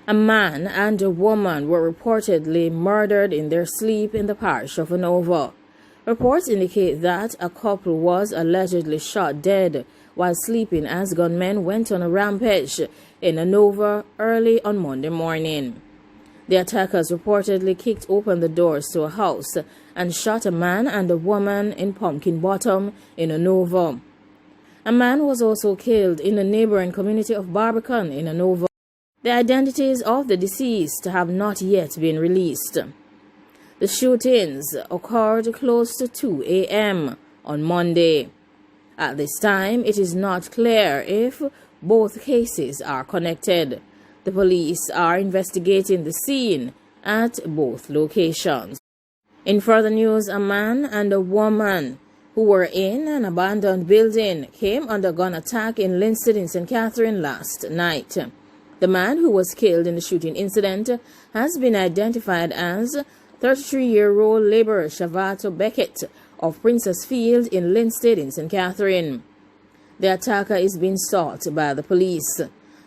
A man and a woman were reportedly murdered in their sleep in the parish of Hanover. Reports indicate that a couple was allegedly shot dead while sleeping as gunmen went on a rampage in Hanover early on Monday morning. The attackers reportedly kicked open the doors to a house and shot a man and a woman in Pumpkin Bottom in Hanover. A man was also killed in the neighboring community of Barbican in Hanover. The identities of the deceased have not yet been released. The shootings occurred close to 2 a.m. on Monday. At this time, it is not clear if both cases are connected. The police are investigating the scene at both locations. In further news, a man and a woman who were in an abandoned building came under gun attack in Linstead in St. Catherine last night. The man who was killed in the shooting incident has been identified as 33-year-old laborer Shavato Beckett of Princess Field in Linstead in St. Catherine. The attacker is being sought by the police.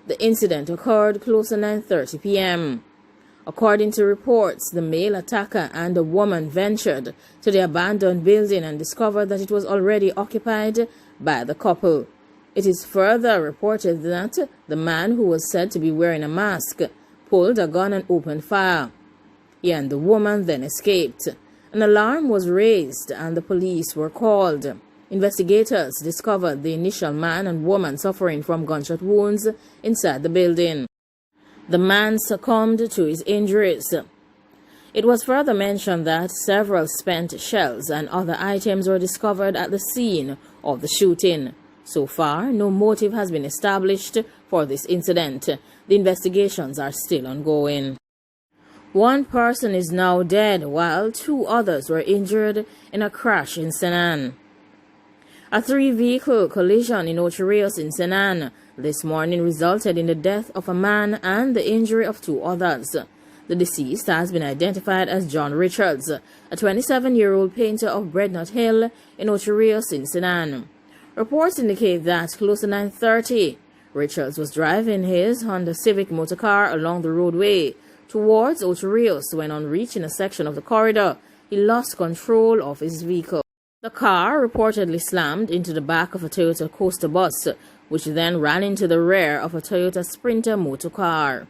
The incident occurred close to 9:30 p.m. According to reports, the male attacker and a woman ventured to the abandoned building and discovered that it was already occupied by the couple. It is further reported that the man, who was said to be wearing a mask, pulled a gun and opened fire. He and the woman then escaped. An alarm was raised and the police were called. Investigators discovered the initial man and woman suffering from gunshot wounds inside the building. The man succumbed to his injuries. It was further mentioned that several spent shells and other items were discovered at the scene of the shooting. So far, no motive has been established for this incident. The investigations are still ongoing. One person is now dead while 2 others were injured in a crash in St. Ann. A 3-vehicle collision in Ochireos in St. Ann this morning resulted in the death of a man and the injury of 2 others. The deceased has been identified as John Richards, a 27-year-old painter of Breadnut Hill in Ochireos in St. Ann. Reports indicate that close to 9:30, Richards was driving his Honda Civic motor car along the roadway towards Ochireos when, on reaching a section of the corridor, he lost control of his vehicle. The car reportedly slammed into the back of a Toyota Coaster bus, which then ran into the rear of a Toyota Sprinter motor car.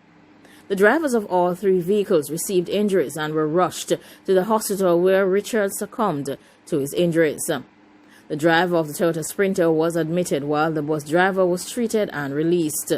The drivers of all 3 vehicles received injuries and were rushed to the hospital where Richards succumbed to his injuries. The driver of the Toyota Sprinter was admitted while the bus driver was treated and released.